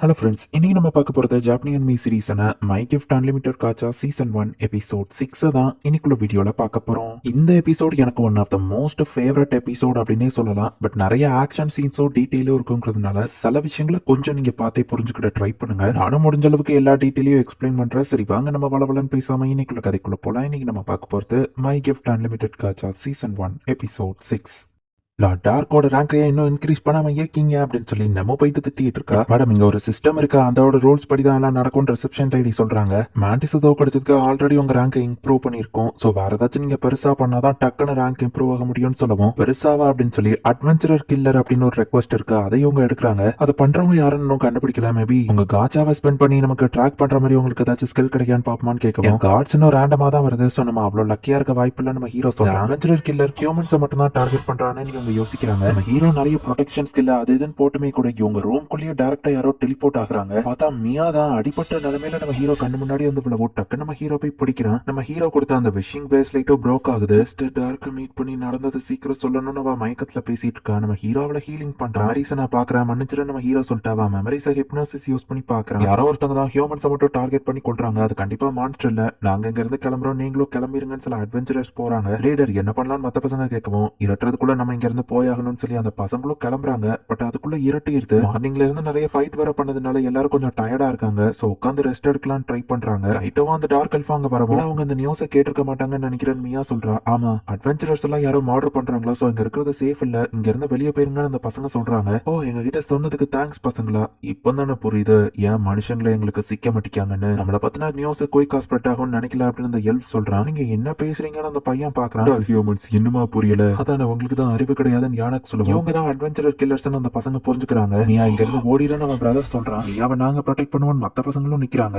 Hello friends, இன்னைக்கு நம்ம பார்க்க போகிறது ஜாப்பனி அனிமி சீரீஸான My Gift Unlimited Gacha season 1 episode 6 தான் இன்னைக்குள்ள வீடியோவில் பார்க்க போகிறோம். இந்த எபிசோட் எனக்கு one of the most favourite episode அப்படின்னே சொல்லலாம். பட் நிறைய ஆக்ஷன் சீன்ஸோ டீட்டெயிலும் இருக்குங்கிறதுனால சில விஷயங்களை கொஞ்சம் நீங்கள் பார்த்தே புரிஞ்சுக்கிட்ட ட்ரை பண்ணுங்க. நானும் முடிஞ்ச அளவுக்கு எல்லா டீட்டெயிலையும் எக்ஸ்பிளைன் பண்ணுறேன். சரி வாங்க நம்ம வளவலன்னு பேசாமல் இன்னைக்குள்ள கதைக்குள்ள போகலாம். இன்னைக்கு நம்ம பார்க்க போகிறது My Gift Unlimited Gacha season 1 episode 6. டார்க்கோட ரேங்கை இன்னும் இன்க்ரீஸ் பண்ணாம இருக்கீங்க அப்படின்னு சொல்லி நம்ம போயிட்டு திட்டிட்டு இருக்கா. மேடம் இங்க ஒரு சிஸ்டம் இருக்கா, அதோட ரூல்ஸ் படி தான் எல்லாம் நடக்கும் ரிசப்ஷன் லேடி சொல்றாங்க. மேண்டிஸ் கிடைச்சதுக்கு ஆல்ரெடி உங்க ரேங்கை இம்ப்ரூவ் பண்ணிருக்கோம். சோ வேற ஏதாச்சும் நீங்க பெருசா பண்ணாதான் டக்குன்னு ரேங்க் இம்ப்ரூவ் ஆக முடியும்னு சொல்லவும், பெருசாவா அப்படின்னு சொல்லி அட்வென்ச்சரர் கில்லர் அப்படின்னு ஒரு ரெக்வஸ்ட் இருக்கு, அதையும் அவங்க எடுக்கிறாங்க. அதை பண்றவங்க யாருன்னு இன்னும் கண்டுபிடிக்கல. மேபி உங்க காச்சாவை ஸ்பெண்ட் பண்ணி நமக்கு ட்ராக் பண்ற மாதிரி உங்களுக்கு ஏதாச்சும் ஸ்கில் கிடைக்கான்னு பாப்போமான்னு கேட்கவும், கார்ட்ஸ் இன்னும் ரேண்டமா தான் வருது. சோ நம்ம அவ்வளவு லக்கியா இருக்க வாய்ப்பு இல்ல. நம்ம ஹீரோ சொல்றாங்க அட்வென்ச்சரர் கில்லர் ஹியூமன்ஸை மட்டும் தான் டார்கெட் பண்றான்னு இவங்க யோசிக்கிறாங்க. ஹீரோ நிறைய ப்ரொடெக்ஷன் ஸ்கில் அது இதுன்னு போட்டுமே கூட இவங்க ரூம்குள்ளேயே டைரக்டா யாரோ டெலிபோர்ட் ஆகுறாங்க. பார்த்தா மியா தான் அடிப்பட்ட நிலைமையில நம்ம ஹீரோ கண்ணு முன்னாடி வந்து டக்கு நம்ம ஹீரோ போய் பிடிக்கிறான். நம்ம ஹீரோ கொடுத்த அந்த விஷிங் பிரேஸ்லைட்டோ ப்ரோக் ஆகுது. டார்க் மீட் பண்ணி நடந்தது சீக்கிரம் சொல்லணும்னு அவ மயக்கத்துல பேசிட்டு இருக்கா. நம்ம ஹீரோவில ஹீலிங் பண்றான். மெமரிஸை நான் பாக்குறேன் மன்னிச்சிரு நம்ம ஹீரோ சொல்லிட்டாவா. மெமரிஸை ஹிப்னோசிஸ் யூஸ் பண்ணி பாக்குறான். யாரோ ஒருத்தங்க தான் ஹியூமன்ஸை மட்டும் டார்கெட் பண்ணி கொள்றாங்க. அது கண்டிப்பா மான்ஸ்டர் இல்ல. நாங்க இங்க இருந்து கிளம்புறோம், நீங்களும் கிளம்பிருங்கன்னு சில அட்வென்ச்சரர்ஸ் போறாங்க. லீடர் என்ன பண்ணலாம்னு மத்த பசங்க கேட்கவும், இரட்டுறதுக்குள்ள நம்ம இங்க இருந்து போயாகணும்னு சொல்லி அந்த பசங்களும் கிளம்புறாங்க. பட் அதுக்குள்ள இருட்டிருது. மார்னிங்ல இருந்து நிறைய ஃபைட் வர பண்ணதுனால எல்லாரும் கொஞ்சம் டயர்டா இருக்காங்க. சோ உட்காந்து ரெஸ்ட் எடுக்கலாம் ட்ரை பண்றாங்க. ரைட்டோவா அந்த டார்க் எல்ஃப் அங்க வரவும் அவங்க இந்த நியூஸை கேட்டிருக்க மாட்டாங்கன்னு நினைக்கிறேன் மியா சொல்றா. ஆமா அட்வென்ச்சரர்ஸ் எல்லாம் யாரும் ஆர்டர் பண்றாங்களா, சோ இங்க இருக்கிறது சேஃப் இல்ல, இங்க இருந்து வெளியே போயிருங்கன்னு அந்த பசங்க சொல்றாங்க. ஓ எங்க கிட்ட சொன்னதுக்கு தேங்க்ஸ் பசங்களா, இப்போ தானே புரியுது ஏன் மனுஷங்களை எங்களுக்கு சிக்க மாட்டிக்காங்கன்னு. நம்மள பத்தின நியூஸ் குயிக்கா ஸ்ப்ரெட் ஆகும்னு நினைக்கல அப்படின்னு அந்த எல்ஃப் சொல்றான். நீங்க என்ன பேசுறீங்கன்னு அந்த பையன் பாக்குறான். ஹியூமன்ஸ் இன்னுமா புரியல, அதான உங்களுக்கு தான் அறிவு கிடையாதுன்னு யானக் சொல்லுவோம். இவங்க தான் அட்வென்ச்சரர் கில்லர்ஸ் அந்த பசங்க புரிஞ்சுக்கிறாங்க. மியா இங்க இருந்து ஓடிடுன்னு அவன் பிரதர் சொல்றான். மியாவை நாங்க ப்ரொடெக்ட் பண்ணுவோம் மத்த பசங்களும் நிக்கிறாங்க.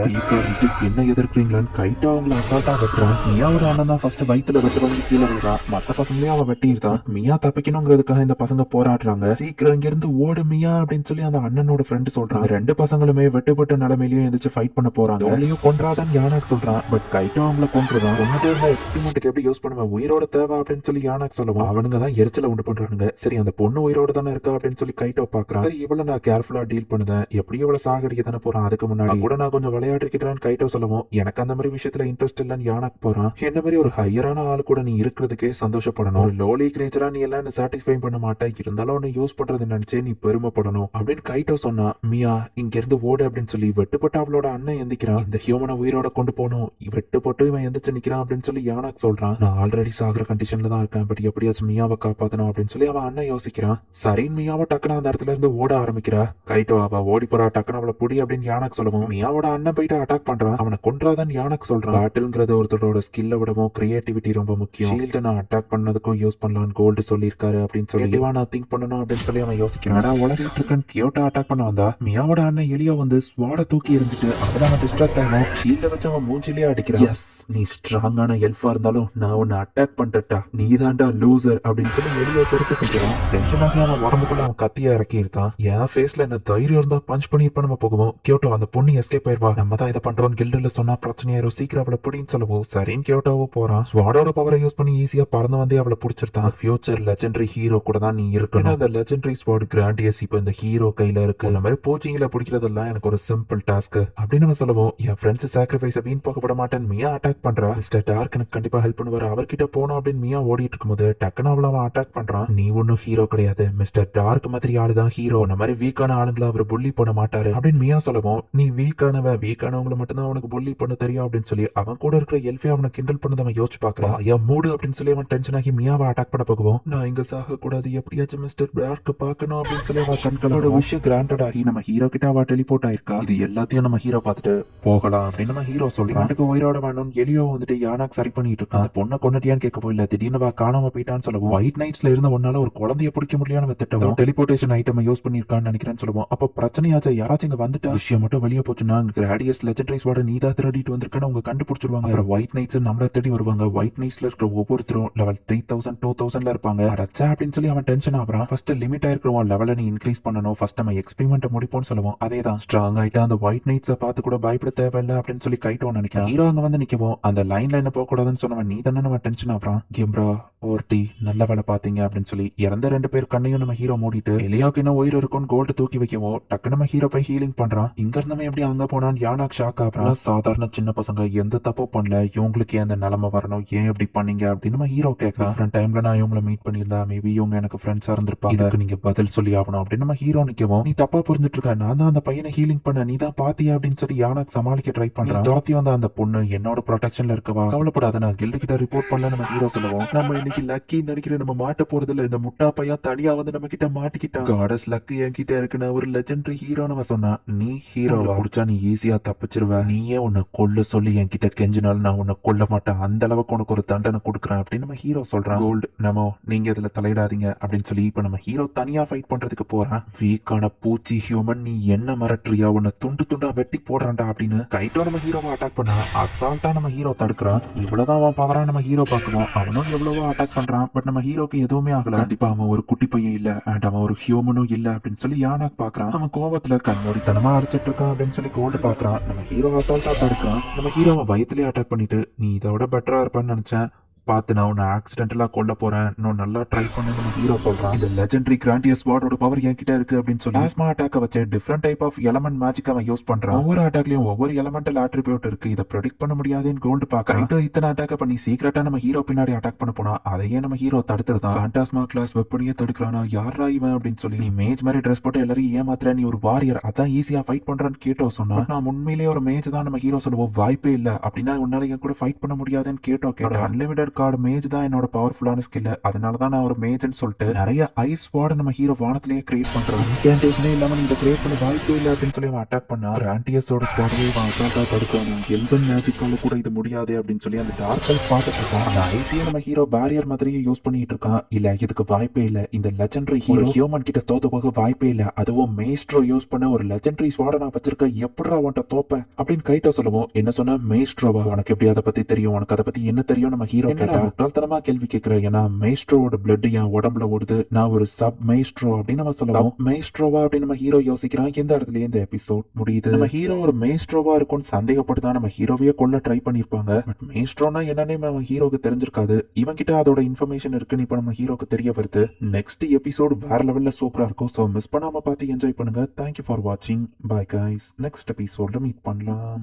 என்ன எதிர்க்கிறீங்களான்னு கைட்டா அவங்களை அசால்ட்டா வெட்டுறான். மியாவோட அண்ணன் தான் ஃபர்ஸ்ட் வயித்துல வெட்டு வந்து கீழே விழுறான். மத்த பசங்களையும் அவன் வெட்டியிருந்தான். மியா தப்பிக்கணுங்கிறதுக்காக இந்த பசங்க போராடுறாங்க. சீக்கிரம் இங்க இருந்து ஓடு மியா அப்படின்னு சொல்லி அந்த அண்ணனோட ஃப்ரெண்டு சொல்றான். ரெண்டு பசங்களுமே வெட்டுப்பட்ட நிலைமையிலேயே எந்திரிச்சு ஃபைட் பண்ண போறாங்க. அவங்களையும் கொன்றாதான் யானாக் சொல்றான். பட் கைட்டா அவங்கள கொன்றுதான். கொண்டுட்டு இருந்த எக்ஸ்பெரிமெண்ட்டுக்கு எப்படி யூஸ் பண்ணுவேன், உயிரோட தேவை அப்படின்னு சொல்லி யானாக் சொல்லுவான். அவனுங்க தான் எரிச்சல உண்டு பண்றானுங்க. சரி அந்த பொண்ணு உயிரோட தானே இருக்கா அப்படின்னு சொல்லி கைட்டோ பாக்குறான். இவ்வளவு நான் கேர்ஃபுல்லா டீல் பண்ணுதேன், எப்படியும் இவ்வளவு சாகடிக்க தானே போறான். அதுக்கு முன்னாடி கூட நான் கொஞ்சம் விளையாடிக்கிட்டேன்னு கைட்டோ சொல்லவும், எனக்கு அந்த மாதிரி விஷயத்துல இன்ட்ரெஸ்ட் இல்லன்னு யானாக் போறான். என்ன மாதிரி ஒரு ஹையரான ஆள் கூட நீ இருக்கிறதுக்கே சந்தோஷப்படணும். ஒரு லோலி கிரேச்சரா நீ எல்லாம் சாட்டிஸ்ஃபை பண்ண மாட்டேன், இருந்தாலும் உன்னை யூஸ் பண்றது நினைச்சே நீ பெருமைப்படணும் அப்படின்னு கைட்டோ சொன்னா. மியா இங்க இருந்து ஓடு அப்படின்னு சொல்லி வெட்டுப்பட்டு அவளோட அண்ணன் எந்திக்கிறான். இந்த ஹியூமனை உயிரோட கொண்டு போகணும், வெட்டுப்பட்டு இவன் எந்திரிச்சு நிக்கிறான் அப்படின்னு சொல்லி யானாக் சொல்றான். நான் ஆல்ரெடி சாகுற கண்டிஷன்ல தான் இருக்கேன், பட் எப்படியாச்சும் மியாவை காப்பாத்தணும் அப்படின்னு சொல்லி அவன் அண்ணன் யோசிக்கிறான். சரின்னு மியாவை டக்குனு அந்த இடத்துல இருந்து ஓட ஆரம்பிக்கிறா. கைட்டோ அவ ஓடி போறா. டக்குனு அவளை புடி அப்படின்னு யானாக் சொல்லவும், மியாவோட அண்ணன் போயிட்டு அட்டாக் பண்றான். அவனை கொன்றாதான் யானாக் சொல்றான். பேட்டில்ங்கிறது ஒருத்தரோட ஸ்கில்ல விடவும் கிரியேட்டிவிட்டி ரொம்ப முக்கியம். ஷீல்ட நான் அட்டாக் பண்ணதுக்கும் யூஸ் பண்ணலாம்னு கோல்டு சொல்லியிருக்காரு அப்படின்னு சொல்லி நான் திங்க் பண்ணணும் அப்படின்னு சொல்லி அவன் யோசிக்கிறான். உலகிட்டு இருக்கேன் கியோட்டா அட்டாக் பண்ண வந்தா மியாவோட அண்ணன் எலியோ வந்து ஸ்வாட தூக்கி இருந்துட்டு அவன் அவன் டிஸ்ட்ராக்ட் ஆகும். ஷீல்ட வச்சு அவன் மூஞ்சிலேயே அடிக்கிறான். எஸ் நீ ஸ்ட்ராங்கான எல்ஃபா இருந்தாலும் நான் உன்னை அட்டாக் பண்ணிட்டா, நீ தாண்டா லூசர் அப்படின்னு சொல்லி எலியோ செருப்பு கட்டுறான். டென்ஷனாகி அவன் உடம்புக்குள்ள அவன் கத்தியா இறக்கி இருக்கான். என் ஃபேஸ்ல என்ன தைரியம் இருந்தா பஞ்ச் பண்ணிருப்ப நம்ம போகுவோம். கியோட்டோ அந்த பொண்ணு எஸ்கேப் ஆயிருவா, நம்ம தான் இதை பண்றோம் கில்டுல சொன்னா பிரச்சனையாயிரும், சீக்கிரம் அவளை பிடின்னு சொல்லவும் சரின்னு கியோட்டோவோ போறான். ஸ்வாடோட பவரை யூஸ் பண்ணி ஈஸியா பறந்து வந்து அவளை பிடிச்சிருந்தான். ஃபியூச்சர் லெஜெண்டரி ஹீரோ கூட தான் நீ இருக்கணும். அந்த லெஜெண்டரி ஸ்வாட் கிராண்டியஸ் இப்ப இந்த ஹீரோ கையில இருக்கு. அந்த மாதிரி போச்சிங்ல பிடிக்கிறதெல்லாம் எனக்கு ஒரு சிம்பிள் டாஸ்க் அப்படின்னு நம்ம சொல்லுவோம். என் ஃப்ரெண்ட்ஸ் சாக்ரிஃபைஸ் வீண் போகப்பட மாட்டேன் மியா அட்டாக் பண்றா. மிஸ்டர் டார்க் எனக்கு கண்டிப்பா ஹெல்ப் பண்ணுவாரு, அவர்கிட்ட போனோம் அப்படின்னு மியா ஓடிட்டு இருக்கும்போது டக்குனு அவள அவன் அட்டாக் பண்றான். நீ ஒன்னும் ஹீரோ கிடையாது, மிஸ்டர் டார்க் மாதிரி ஆளுதான் ஹீரோ, அந்த மாதிரி வீக்கான ஆளுங்களை அவர் புள்ளி பண்ண மாட்டாரு அப்படின்னு மியா சொல்லவும், நீ வீக்கானவங்களை மட்டும்தான் அவனுக்கு புள்ளி பண்ண தெரியும் அப்படின்னு சொல்லி அவன் கூட இருக்கிற எல்ஃபே அவனை கிண்டல் பண்ணது அவன் யோசிச்சு பாக்கலாம். என் மூடு அப்படின்னு சொல்லி அவன் டென்ஷன் ஆகி மியாவை அட்டாக் பண்ண போகவும், நான் இங்க சாக கூடாது, எப்படியாச்சும் மிஸ்டர் டார்க் பாக்கணும் அப்படின்னு சொல்லி அவன் கண்களோட விஷயம் கிராண்டட் ஆகி நம்ம ஹீரோ கிட்ட அவ டெலிபோர்ட் ஆயிருக்கா. இது எல்லாத்தையும் நம்ம ஹீரோ பார்த்துட்டு போகலாம் அப்படின்னு நம்ம ஹீரோ சொல்லி நாட்டுக்கு உயிரோட வேணும். எலியோ வந்துட்டு யானாக் சரி பண்ணிட்டு இருக்கான். அந்த பொண்ணை கொண்டுட்டியான்னு கேட்க போயில திடீர்னு காணாம போயிட்டான்னு சொல்லுவோம். ஒயிட் நைட்ஸ்ல இருந்த ஒன்னால ஒரு குழந்தைய பிடிக்க முடியாம திட்டம் டெலிபோர்டேஷன் ஐட்டம் யூஸ் பண்ணிருக்கான்னு நினைக்கிறேன்னு சொல்லுவோம். அப்ப பிரச்சனையாச்சும் யாராச்சும் இங்க வந்துட்டா விஷயம் மட்டும் வெளியே போச்சுன்னா கிராடியஸ் லெஜெண்டரிஸ் வாட நீதா திருடிட்டு வந்திருக்கான்னு அவங்க கண்டுபிடிச்சிருவாங்க. அப்புறம் ஒயிட் நைட்ஸ் நம்மள தேடி வருவாங்க. ஒயிட் நைட்ஸ்ல இருக்கிற ஒவ்வொருத்தரும் லெவல் 3000 2000ல இருப்பாங்க. அடச்சா அப்படின்னு சொல்லி அவன் டென்ஷன் ஆகிறான். ஃபர்ஸ்ட் லிமிட் ஆயிருக்கிறோம் லெவலை நீ இன்க்ரீஸ் பண்ணணும், ஃபர்ஸ்ட் நம்ம எக்ஸ்பெரிமெண்ட் முடிப்போம்னு சொல்லுவோம். அதேதான் ஸ்ட்ராங் ஆயிட்டா அந்த ஒயிட் நைட்ஸை பார்த்து கூட பயப்பட தேவையில்லை அப்படின்னு சொல்லி கைட்டோன்னு நினைக்கிறேன். ஹீரோ அங்க வந்து நிக்கவும் அந்த லைன்ல என்ன போக கூடாதுன்னு சொன்னவன் நீ தானே நம்ம டென்ஷன் ஆகிறான். கேம்ரா ஒருத்தி நல்ல வேலை பாத்தீங்க அப்படின்னு சொல்லி இறந்த 2 பேர் கண்ணையும் நம்ம ஹீரோ மூடிட்டு எலியாவுக்கு என்ன உயிர் இருக்கும்னு கோல்டு தூக்கி வைக்கவும் டக்கு நம்ம ஹீரோ போய் ஹீலிங் பண்றான். இங்க இருந்தவன் எப்படி அங்க போனான்னு யானாக் ஷாக் ஆகுறான். சாதாரண சின்ன பசங்க எந்த தப்பு பண்ணல, இவங்களுக்கு ஏன் அந்த நிலைமை வரணும், ஏன் எப்படி பண்ணீங்க அப்படின்னு நம்ம ஹீரோ கேட்கறான். டிஃபரெண்ட் டைம்ல நான் இவங்களை மீட் பண்ணியிருந்தா மேபி இவங்க எனக்கு ஃப்ரெண்ட்ஸா இருந்திருப்பாங்க, இதுக்கு நீங்க பதில் சொல்லி ஆகணும் அப்படின்னு நம்ம ஹீரோ நிக்கவும், நீ தப்பா புரிஞ்சுட்டு இருக்க, நான் தான் அந்த பையனை ஹீலிங் பண்ண, நீ தான் பாத்தியா அப்படின்னு சொல்லி யானாக் சமாளிக்க ட்ரை பண்றான். துரத்தி வந்த அந்த பொண்ணு என்னோட ப்ரொடெக்ஷன்ல இருக்கவா, கவலைப்படாத, நான் கில்டு கிட்ட ரிப்போர்ட் பண்ணல நம்ம ஹீரோ சொல்லுவோம். நம்ம இன்னைக்கு லக்கி நினைக்கிற நம்ம மாட்ட போறதுல இந்த முட்டா பையன் தனியா வந்து நம்ம கிட்ட மாட்டிக்கிட்டான். காடஸ் லக்கு என்கிட்ட இருக்குன்னு ஒரு லெஜெண்டரி ஹீரோன்னு சொன்னா, நீ ஹீரோவா புடிச்சா நீ ஈஸியா தப்பிச்சிருவ, நீயே உன்னை கொல்ல சொல்லி என்கிட்ட கெஞ்சினாலும் நான் உன்னை கொல்ல மாட்டேன், அந்த அளவுக்கு உனக்கு ஒரு தண்டனை கொடுக்குறேன் அப்படின்னு நம்ம ஹீரோ சொல்றான். கோல்டு நம்ம நீங்க இதுல தலையிடாதீங்க அப்படின்னு சொல்லி இப்ப நம்ம ஹீரோ தனியா ஃபைட் பண்றதுக்கு போறான். வீக்கான பூச்சி ஹியூமன், நீ என்ன மிரட்டுறியா, உன்னை துண்டு துண்டா வெட்டி போடுறான்டா அப்படின்னு கைட்டோ நம்ம ஹீரோவை அட்டாக் பண்ணா அசால்ட்டா நம்ம ஹீரோ தடுக்கிறான். இவ்வளவுதான் அவன் பவரா நம்ம ஹீரோ பாக்குவோம். அவனும் எவ்வளவோ அட்டாக் பண்றான், பட் நம்ம ஹீரோக்கு எதுவுமே ஆகல. கண்டிப்பா அவன் ஒரு குட்டி பையன் இல்ல அண்ட் அவன் ஒரு ஹியூமனும் இல்ல அப்படின்னு சொல்லி யானாக் பாக்குறான். அவன் கோவத்துல கண்ணோடித்தனமா அடிச்சிட்டு இருக்கான் அப்படின்னு சொல்லி கோல்டு பாக்குறான். நம்ம ஹீரோ அசால்ட்டா தடுக்கிறான். நம்ம ஹீரோவை வயிற்றுலயே அட்டாக் பண்ணிட்டு, நீ இதை விட பெட்டரா இருப்பான்னு நினைச்சேன், பார்த்து நான் உன்னை ஆக்சிடென்டலா கொல்ல போறேன், இன்னும் நல்லா ட்ரை பண்ணு நம்ம ஹீரோ சொல்றான். இந்த லெஜெண்டரி கிராண்டியஸ் வார்டோட பவர் என்கிட்ட இருக்கு அப்படின்னு சொல்லி பிளாஸ்மா அட்டாக்க வச்சு different type of element magic அவன் யூஸ் பண்றான். ஒவ்வொரு அட்டாக்லயும் ஒவ்வொரு எலமெண்டல் ஆட்ரிபியூட் இருக்கு, இதை ப்ரெடிக்ட் பண்ண முடியாதுன்னு கோல்டு பாக்குறான். இத்தனை அட்டாக்க பண்ணி சீக்கிரட்டா நம்ம ஹீரோ பின்னாடி அட்டாக் பண்ண போனா அதையே நம்ம ஹீரோ தடுத்துதான். ஃபேண்டாஸ்மா கிளாஸ் வெப்பனையே தடுக்கிறானா, யாரா இவன் அப்படின்னு சொல்லி, நீ மேஜ் மாதிரி ட்ரெஸ் போட்டு எல்லாரையும் ஏமாத்துற, நீ ஒரு வாரியர், அதான் ஈஸியா ஃபைட் பண்றான்னு கேட்டோ சொன்னா, நான் உண்மையிலேயே ஒரு மேஜ் தான் நம்ம ஹீரோ சொல்லுவோம். வாய்ப்பே இல்ல, அப்படின்னா உன்னால என் கூட ஃபைட் பண்ண முடியாதுன்னு கேட்டோ கேட்டா, அன்லிமிடெட் கார்டு மேஜ் தான் என்னோட பவர்ஃபுல்லான ஸ்கில், அதனாலதான் நான் ஒரு மேஜ்னு சொல்லிட்டு நிறைய ஐஸ் வார்டு நம்ம ஹீரோ வானத்திலேயே கிரியேட் பண்றான். இன்கேண்டேஷனே இல்லாம நீங்க கிரியேட் பண்ண வாய்ப்பே இல்ல அப்படின்னு சொல்லி அவன் அட்டாக் பண்ணா கிராண்டியஸோட ஸ்குவாடே அசால்ட்டா தடுக்கானு. எல்பன் மேஜிக்கால கூட இது முடியாது அப்படின்னு சொல்லி அந்த டார்க் எல்ஃப் பார்த்துட்டு இருக்கான். அந்த ஐசியை நம்ம ஹீரோ பேரியர் மாதிரியே யூஸ் பண்ணிட்டு இருக்கான். இல்ல இதுக்கு வாய்ப்பே இல்ல, இந்த லெஜெண்டரி ஹீரோ ஹியூமன் கிட்ட தோத்து போக வாய்ப்பே இல்ல, அதுவும் மேஸ்ட்ரோ யூஸ் பண்ண ஒரு லெஜெண்டரி ஸ்வாட நான் வச்சிருக்க, எப்படா அவன்கிட்ட தோப்பேன் அப்படின்னு கைட்டோ சொல்லுவோம். என்ன சொன்னா, மேஸ்ட்ரோவா, உனக்கு எப்படி அதை பத்தி தெரியும், உனக்கு அதை பத்தி என்ன தெரியும் நம்ம ஹீரோ கேட்டா, முட்டாள்தனமா கேள்வி கேட்கிறேன், ஏன்னா மேஸ்ட்ரோவோட பிளட் என் உடம்புல ஓடுது, நான் ஒரு சப் மேஸ்ட்ரோ அப்படின்னு நம்ம சொல்லலாம். மேஸ்ட்ரோவா அப்படின்னு நம்ம ஹீரோ யோசிக்கிறான். எந்த இடத்துல இந்த எபிசோட் முடியுது. நம்ம ஹீரோ ஒரு மேஸ்ட்ரோவா இருக்கும்னு சந்தேகப்பட்டுதான் நம்ம ஹீரோவையே கொல்ல ட்ரை பண்ணிருப்பாங்க. பட் மேஸ்ட்ரோனா என்னன்னு நம்ம ஹீரோக்கு தெரிஞ்சிருக்காது. இவன் கிட்ட அதோட இன்ஃபர்மேஷன் இருக்குன்னு இப்ப நம்ம ஹீரோக்கு தெரிய வருது. நெக்ஸ்ட் எபிசோட் வேற லெவல்ல சூப்பரா இருக்கும். சோ மிஸ் பண்ணாம பார்த்து என்ஜாய் பண்ணுங்க. தேங்க்யூ ஃபார் வாட்சிங். Bye guys. நெக்ஸ்ட் எபிசோட்ல மீட் பண்ணலாம்.